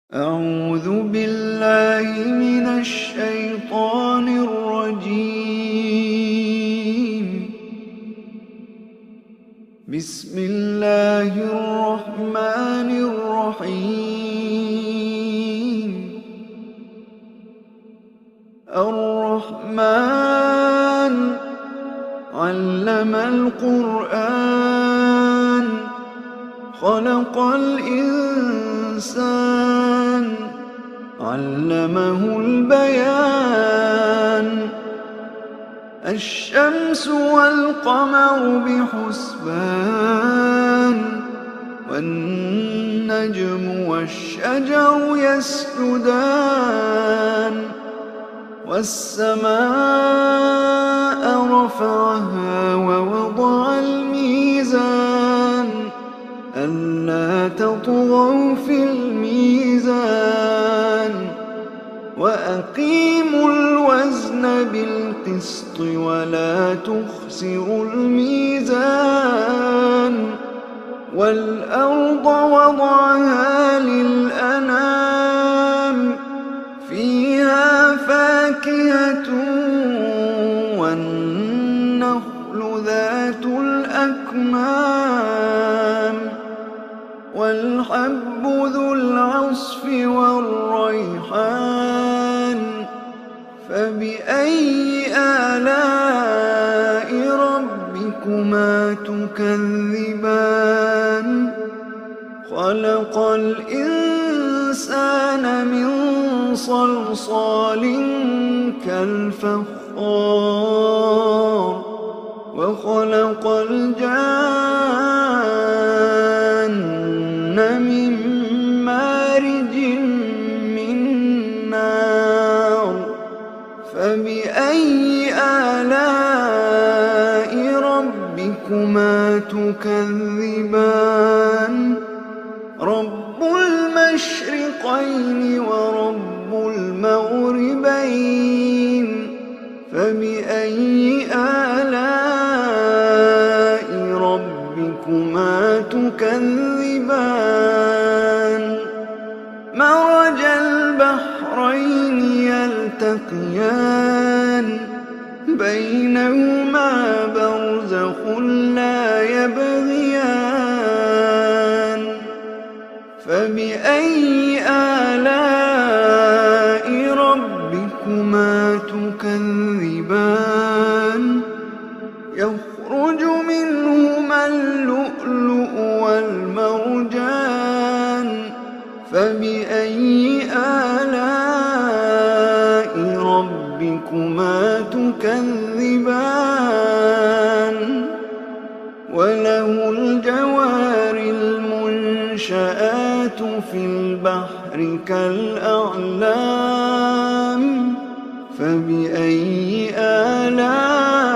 أعوذ بالله من الشيطان الرجيم. بسم الله الرحمن الرحيم. الرحمن علم القرآن خلق الإنسان علمه البيان. الشمس والقمر بحسبان والنجم والشجر يسجدان. والسماء رفعها ووضع الميزان ألا تطغوا في الميزان وأقيموا الوزن بالقسط ولا تخسروا الميزان. والأرض وضعها للأنام فيها فاكهة والنخل ذات الأكمام والحب ذو العصف والريحان. فبأي آلاء ربكما تكذبان؟ خلق الإنسان من صلصال كالفخار وخلق الجان من مارج من نار. فبأي آلاء ربكما تكذبان؟ رب المشرقين ورب المغربين. فبأي آلاء ربكما تكذبان؟ مرج البحرين يلتقيان بينهما برزخ لا يبغيان. فبأي آلاء ربكما تكذبان؟ يخرج منهما اللؤلؤ والمرجان. فبأي آلاء ربكما تكذبان؟ وله الجوار المنشآت في البحر كالأعلام. فبأي آلاء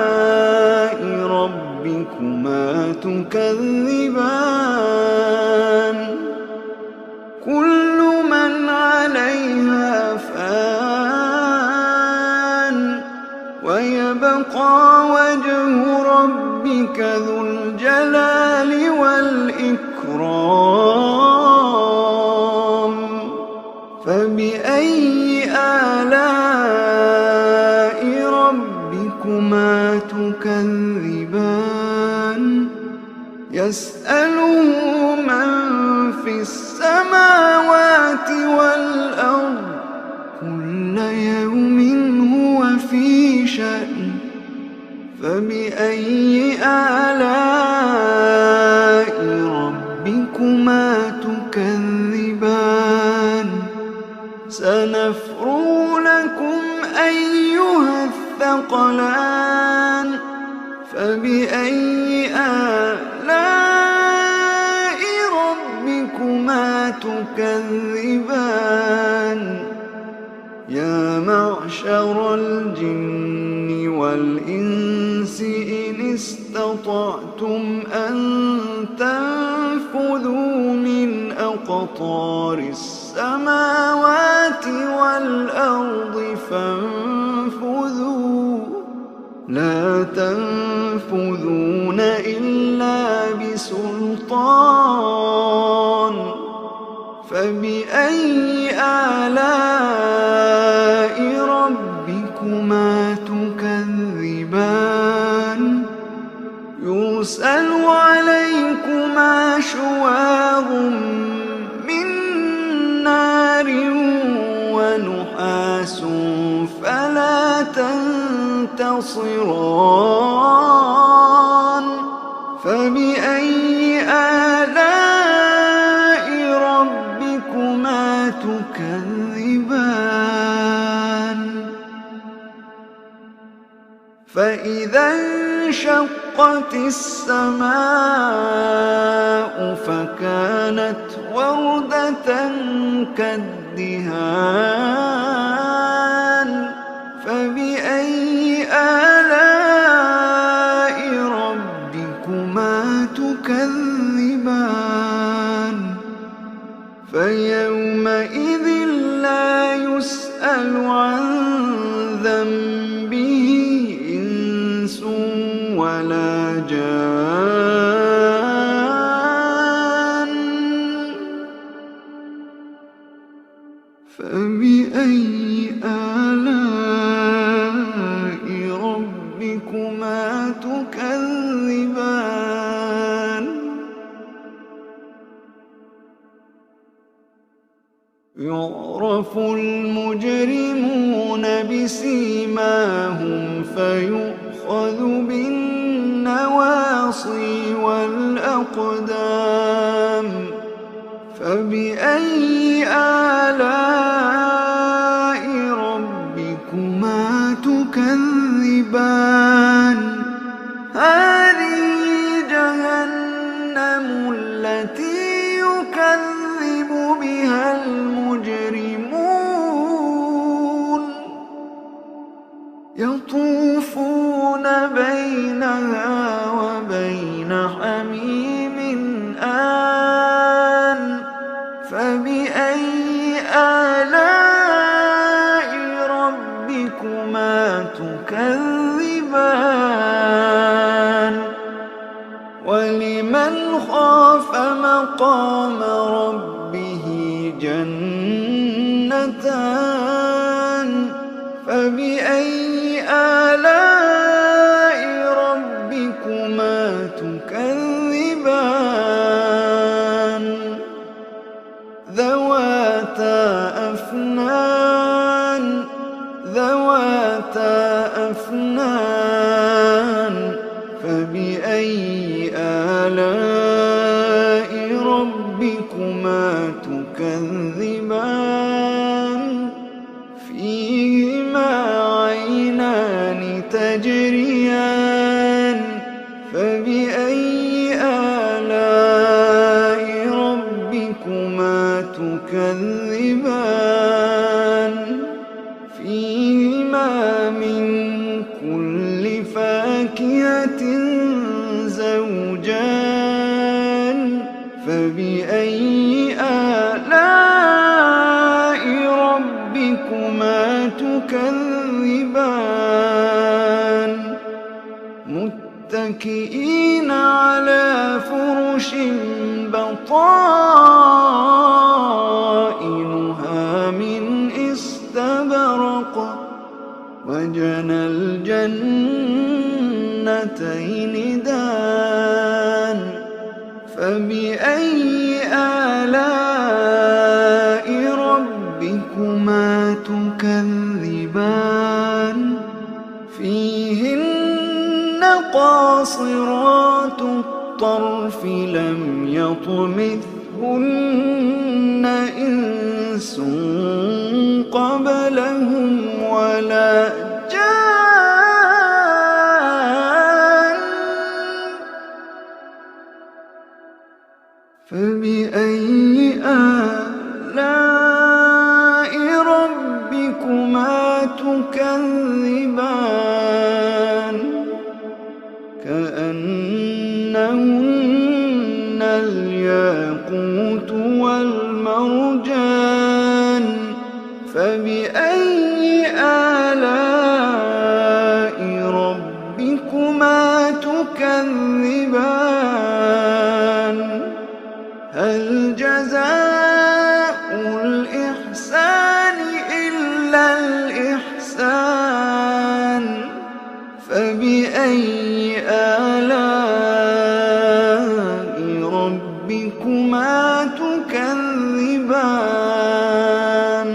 ربكما تكذبان؟ كل من عليها فان ويبقى وجه ربك ذو الجلال والإكرام. فبأي آلاء ربكما تكذبان؟ يسأله من في السماوات والأرض كل يوم هو في شأن. فبأي آلاء ربكما تكذبان؟ سنفرغ لكم أيها الثقلان. فبأي آلاء ربكما تكذبان؟ يا معشر الجن والإنس إن استطعتم أن تنفذوا من أقطار السماوات والأرض فانفذوا لا تنفذون إلا بسلطان. فبأي آلاء ربكما تكذبان يرسل عليكما شواظ من نار ونحاس فلا تنتصران فبأي آلاء ربكما تكذبان فإذا انشقت السماء فكانت وردة كالدهان فبأي آلاء ربكما تكذبان فيومئذ لا يسأل عن ذنبه إنس ولا جان فبأي آلاء ربكما تكذبان يعرف المجرمون بسيماهم فيؤخذ بالنواصي والأقدام فبأي آلاء ربكما تكذبان هذه جهنم التي يكذب بها المجرمون يطوفون بينها وبين حميم آن فبأي آلاء ربكما تكذبان ولمن خاف مقام ربه جنتان فبأي آلاء ربكما تكذبان ذواتا أفنان فبأي آلاء ربكما تكذبان فيهما عينان تجريان فبأي آلاء ربكما تكذبان فيهما من كل فاكهة زوجان فبأي آلاء ربكما تكذبان متكئين على فرش بطائنها من استبرق وجنى الجنتين دان فبأي آلاء ربكما تكذبان فيهن قاصرات الطرف لم يطمثهن إنس قبلهم ولا جان فبأي آلاء ربكما تكذبان كأنهن الياقوت والمرجان فبأي آلاء ربكما تكذبان هل جزاء تكذبان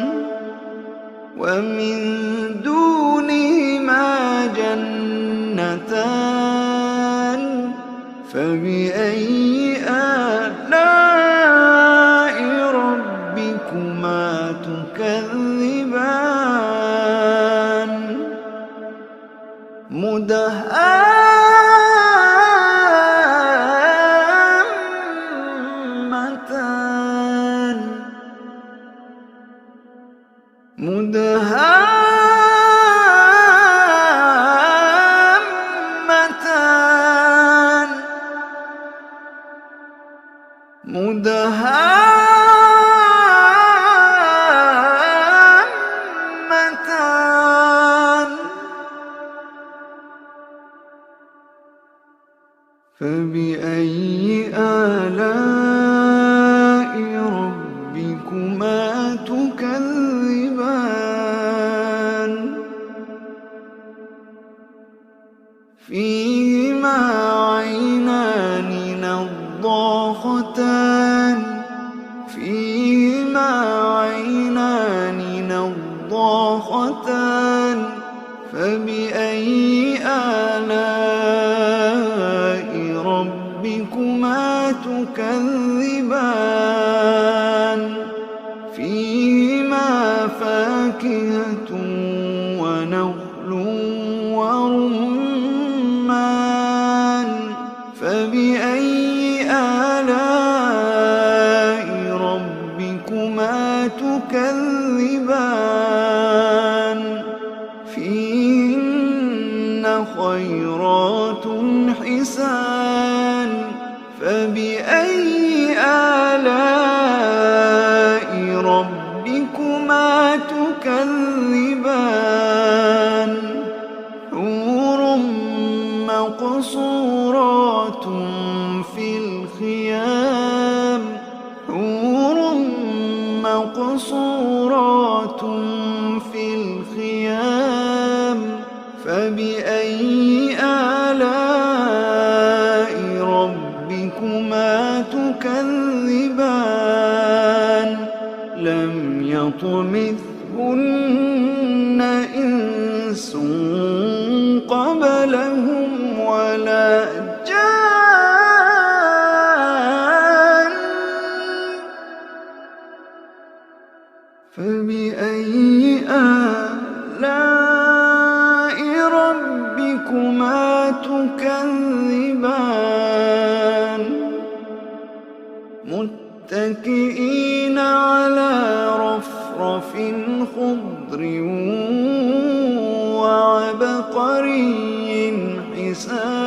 ومن دونهما جنتان فبأي آلاء ربكما تكذبان مدهامتان فبأي آلاء ربكما تكذبان فيهما عينان نضاختان فبأي آلاء ربكما تكذبان فيهما فاكهة ونخل ورمان فبأي آلاء ربكما تكذبان فيهن خيرات حسان فبأي آلاء ربكما تكذبان حور مقصورات في الخيام فبأي آلاء ربكما تكذبان لم يطمثهن إنس قبلهم ولا جان فبأي آلاء ربكما تكذبان متكئين على رفرف خضر وعبقري حسان